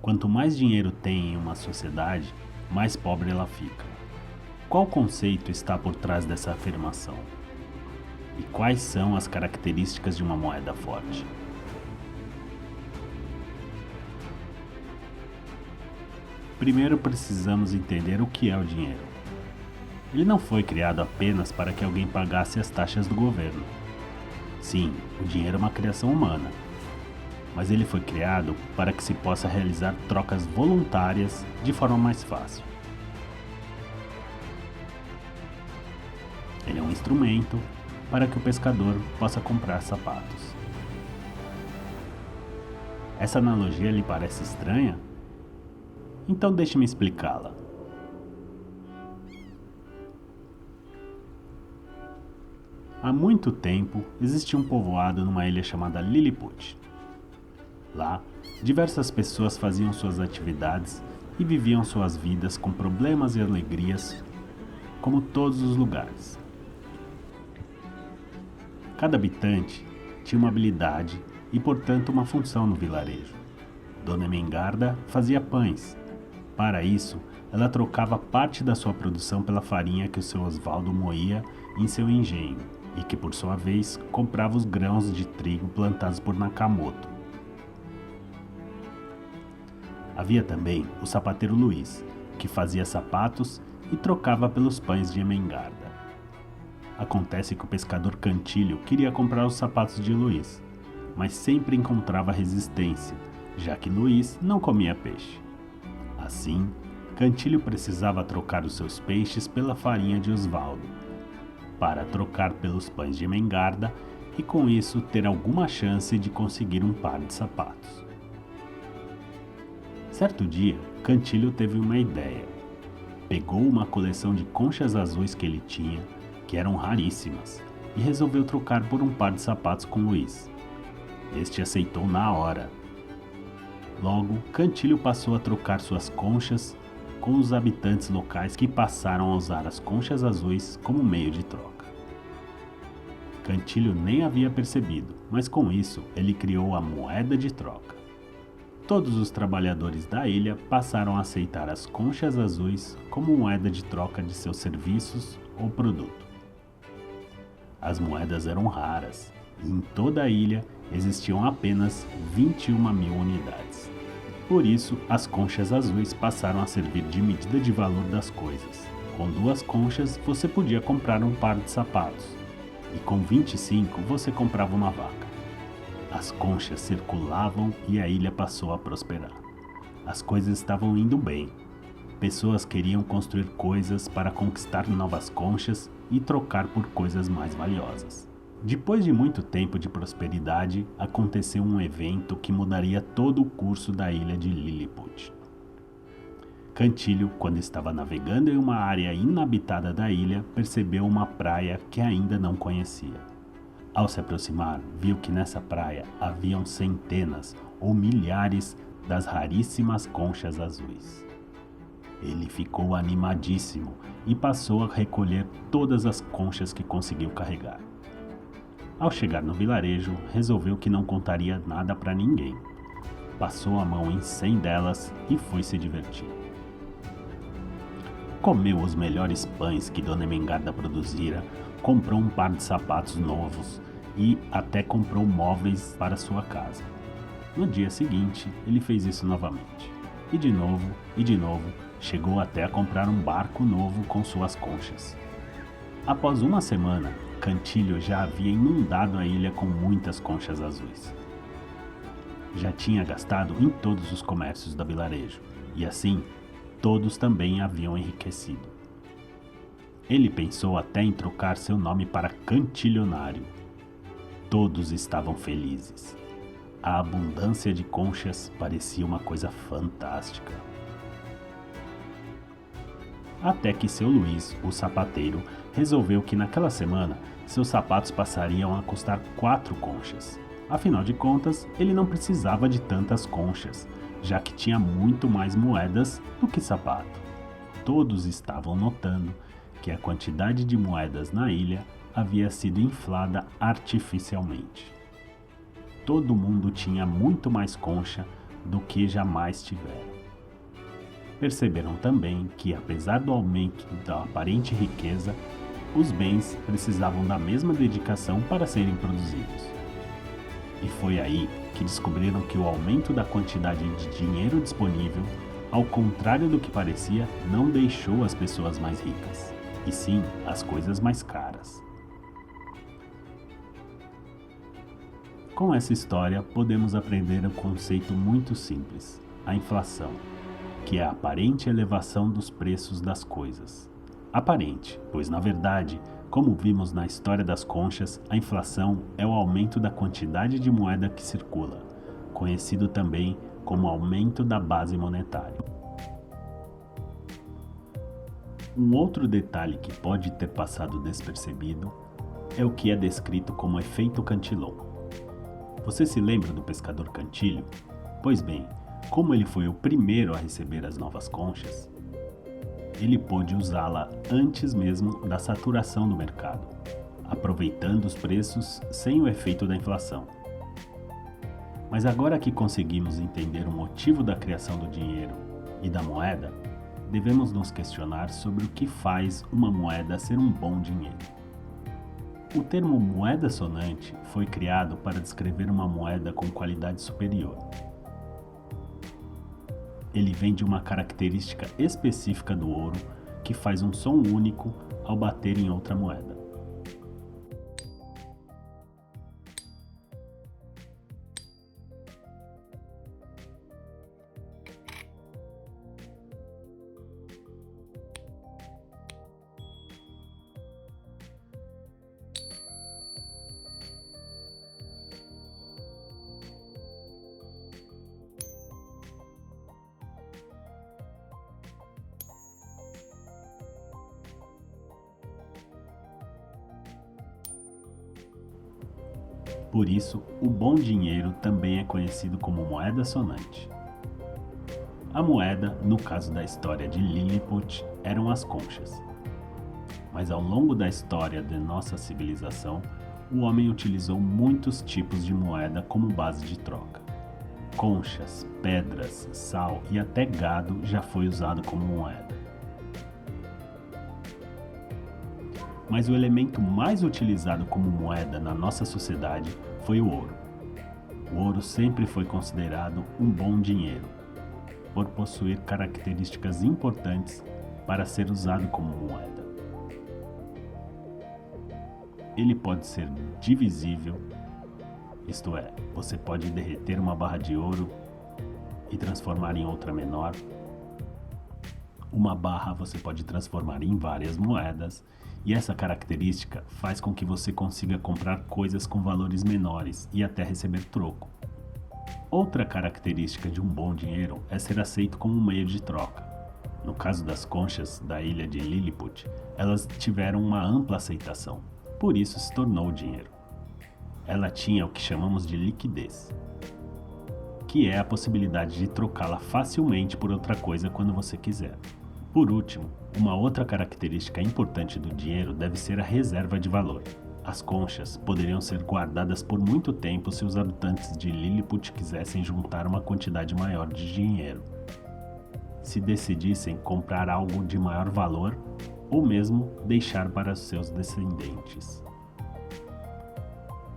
Quanto mais dinheiro tem em uma sociedade, mais pobre ela fica. Qual conceito está por trás dessa afirmação? E quais são as características de uma moeda forte? Primeiro precisamos entender o que é o dinheiro. Ele não foi criado apenas para que alguém pagasse as taxas do governo. Sim, o dinheiro é uma criação humana, mas ele foi criado para que se possa realizar trocas voluntárias de forma mais fácil. Ele é um instrumento para que o pescador possa comprar sapatos. Essa analogia lhe parece estranha? Então deixe-me explicá-la. Há muito tempo existia um povoado numa ilha chamada Lilliput. Lá, diversas pessoas faziam suas atividades e viviam suas vidas com problemas e alegrias, como todos os lugares. Cada habitante tinha uma habilidade e, portanto, uma função no vilarejo. Dona Mengarda fazia pães. Para isso, ela trocava parte da sua produção pela farinha que o seu Osvaldo moía em seu engenho e que, por sua vez, comprava os grãos de trigo plantados por Nakamoto. Havia também o sapateiro Luiz, que fazia sapatos e trocava pelos pães de Emengarda. Acontece que o pescador Cantilho queria comprar os sapatos de Luiz, mas sempre encontrava resistência, já que Luiz não comia peixe. Assim, Cantilho precisava trocar os seus peixes pela farinha de Osvaldo, para trocar pelos pães de Emengarda e com isso ter alguma chance de conseguir um par de sapatos. Certo dia, Cantilho teve uma ideia. Pegou uma coleção de conchas azuis que ele tinha, que eram raríssimas, e resolveu trocar por um par de sapatos com Luiz. Este aceitou na hora. Logo, Cantilho passou a trocar suas conchas com os habitantes locais que passaram a usar as conchas azuis como meio de troca. Cantilho nem havia percebido, mas com isso ele criou a moeda de troca. Todos os trabalhadores da ilha passaram a aceitar as conchas azuis como moeda de troca de seus serviços ou produto. As moedas eram raras e em toda a ilha existiam apenas 21.000 unidades. Por isso, as conchas azuis passaram a servir de medida de valor das coisas. Com 2 conchas, você podia comprar um par de sapatos, e com 25 você comprava uma vaca. As conchas circulavam e a ilha passou a prosperar. As coisas estavam indo bem. Pessoas queriam construir coisas para conquistar novas conchas e trocar por coisas mais valiosas. Depois de muito tempo de prosperidade, aconteceu um evento que mudaria todo o curso da ilha de Lilliput. Cantilho, quando estava navegando em uma área inabitada da ilha, percebeu uma praia que ainda não conhecia. Ao se aproximar, viu que nessa praia haviam centenas ou milhares das raríssimas conchas azuis. Ele ficou animadíssimo e passou a recolher todas as conchas que conseguiu carregar. Ao chegar no vilarejo, resolveu que não contaria nada para ninguém. Passou a mão em 100 delas e foi se divertir. Comeu os melhores pães que Dona Emengarda produzira, comprou um par de sapatos novos e até comprou móveis para sua casa. No dia seguinte, ele fez isso novamente. E de novo, chegou até a comprar um barco novo com suas conchas. Após uma semana, Cantilho já havia inundado a ilha com muitas conchas azuis. Já tinha gastado em todos os comércios do vilarejo, e assim, todos também haviam enriquecido. Ele pensou até em trocar seu nome para Cantilionário. Todos estavam felizes. A abundância de conchas parecia uma coisa fantástica. Até que seu Luiz, o sapateiro, resolveu que naquela semana seus sapatos passariam a custar 4 conchas. Afinal de contas, ele não precisava de tantas conchas, já que tinha muito mais moedas do que sapato. Todos estavam notando que a quantidade de moedas na ilha havia sido inflada artificialmente. Todo mundo tinha muito mais concha do que jamais tiveram. Perceberam também que, apesar do aumento da aparente riqueza, os bens precisavam da mesma dedicação para serem produzidos. E foi aí que descobriram que o aumento da quantidade de dinheiro disponível, ao contrário do que parecia, não deixou as pessoas mais ricas, e sim as coisas mais caras. Com essa história, podemos aprender um conceito muito simples, a inflação, que é a aparente elevação dos preços das coisas. Aparente, pois na verdade, como vimos na história das conchas, a inflação é o aumento da quantidade de moeda que circula, conhecido também como aumento da base monetária. Um outro detalhe que pode ter passado despercebido é o que é descrito como efeito Cantillon. Você se lembra do pescador Cantilho? Pois bem, como ele foi o primeiro a receber as novas conchas, ele pôde usá-la antes mesmo da saturação do mercado, aproveitando os preços sem o efeito da inflação. Mas agora que conseguimos entender o motivo da criação do dinheiro e da moeda, devemos nos questionar sobre o que faz uma moeda ser um bom dinheiro. O termo moeda sonante foi criado para descrever uma moeda com qualidade superior. Ele vem de uma característica específica do ouro que faz um som único ao bater em outra moeda. Por isso, o bom dinheiro também é conhecido como moeda sonante. A moeda, no caso da história de Lilliput, eram as conchas. Mas ao longo da história de nossa civilização, o homem utilizou muitos tipos de moeda como base de troca. Conchas, pedras, sal e até gado já foi usado como moeda. Mas o elemento mais utilizado como moeda na nossa sociedade foi o ouro. O ouro sempre foi considerado um bom dinheiro, por possuir características importantes para ser usado como moeda. Ele pode ser divisível, isto é, você pode derreter uma barra de ouro e transformar em outra menor. Uma barra você pode transformar em várias moedas, e essa característica faz com que você consiga comprar coisas com valores menores e até receber troco. Outra característica de um bom dinheiro é ser aceito como um meio de troca. No caso das conchas da ilha de Lilliput, elas tiveram uma ampla aceitação, por isso se tornou dinheiro. Ela tinha o que chamamos de liquidez, que é a possibilidade de trocá-la facilmente por outra coisa quando você quiser. Por último, uma outra característica importante do dinheiro deve ser a reserva de valor. As conchas poderiam ser guardadas por muito tempo se os habitantes de Lilliput quisessem juntar uma quantidade maior de dinheiro, se decidissem comprar algo de maior valor ou mesmo deixar para seus descendentes.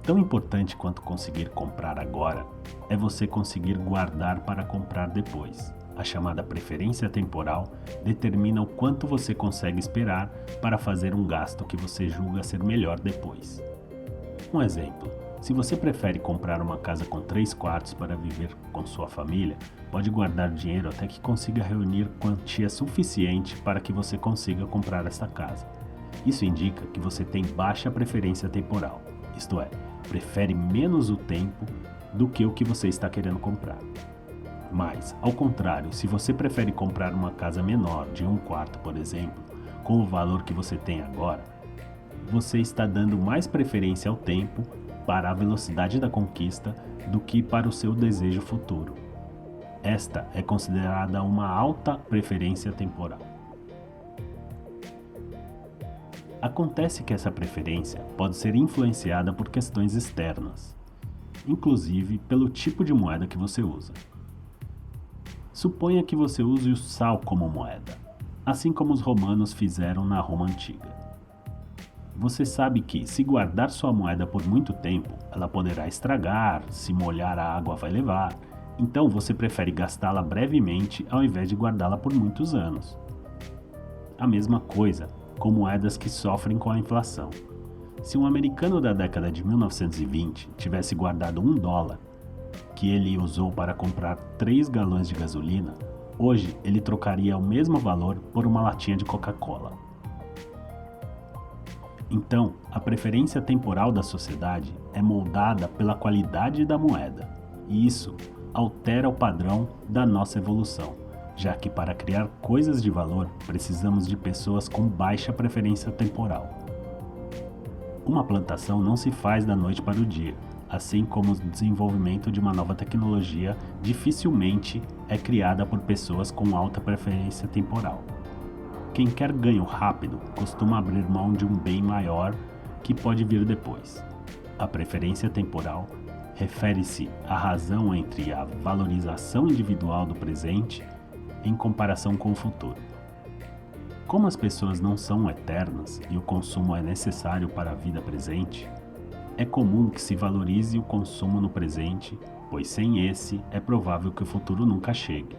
Tão importante quanto conseguir comprar agora é você conseguir guardar para comprar depois. A chamada preferência temporal determina o quanto você consegue esperar para fazer um gasto que você julga ser melhor depois. Um exemplo: se você prefere comprar uma casa com 3 quartos para viver com sua família, pode guardar dinheiro até que consiga reunir quantia suficiente para que você consiga comprar essa casa. Isso indica que você tem baixa preferência temporal, isto é, prefere menos o tempo do que o que você está querendo comprar. Mas, ao contrário, se você prefere comprar uma casa menor, de 1 quarto, por exemplo, com o valor que você tem agora, você está dando mais preferência ao tempo para a velocidade da conquista do que para o seu desejo futuro. Esta é considerada uma alta preferência temporal. Acontece que essa preferência pode ser influenciada por questões externas, inclusive pelo tipo de moeda que você usa. Suponha que você use o sal como moeda, assim como os romanos fizeram na Roma antiga. Você sabe que, se guardar sua moeda por muito tempo, ela poderá estragar, se molhar a água vai levar, então você prefere gastá-la brevemente ao invés de guardá-la por muitos anos. A mesma coisa com moedas que sofrem com a inflação. Se um americano da década de 1920 tivesse guardado $1, que ele usou para comprar 3 galões de gasolina, hoje ele trocaria o mesmo valor por uma latinha de Coca-Cola. Então, a preferência temporal da sociedade é moldada pela qualidade da moeda, e isso altera o padrão da nossa evolução, já que para criar coisas de valor precisamos de pessoas com baixa preferência temporal. Uma plantação não se faz da noite para o dia, assim como o desenvolvimento de uma nova tecnologia dificilmente é criada por pessoas com alta preferência temporal. Quem quer ganho rápido costuma abrir mão de um bem maior que pode vir depois. A preferência temporal refere-se à razão entre a valorização individual do presente em comparação com o futuro. Como as pessoas não são eternas e o consumo é necessário para a vida presente, é comum que se valorize o consumo no presente, pois sem esse é provável que o futuro nunca chegue.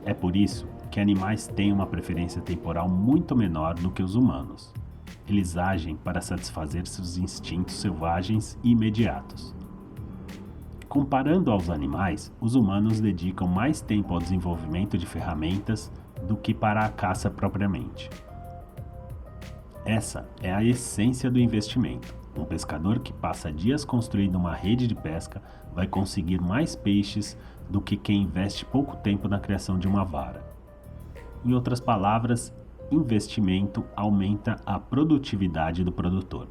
É por isso que animais têm uma preferência temporal muito menor do que os humanos. Eles agem para satisfazer seus instintos selvagens e imediatos. Comparando aos animais, os humanos dedicam mais tempo ao desenvolvimento de ferramentas do que para a caça propriamente. Essa é a essência do investimento. Um pescador que passa dias construindo uma rede de pesca vai conseguir mais peixes do que quem investe pouco tempo na criação de uma vara. Em outras palavras, investimento aumenta a produtividade do produtor.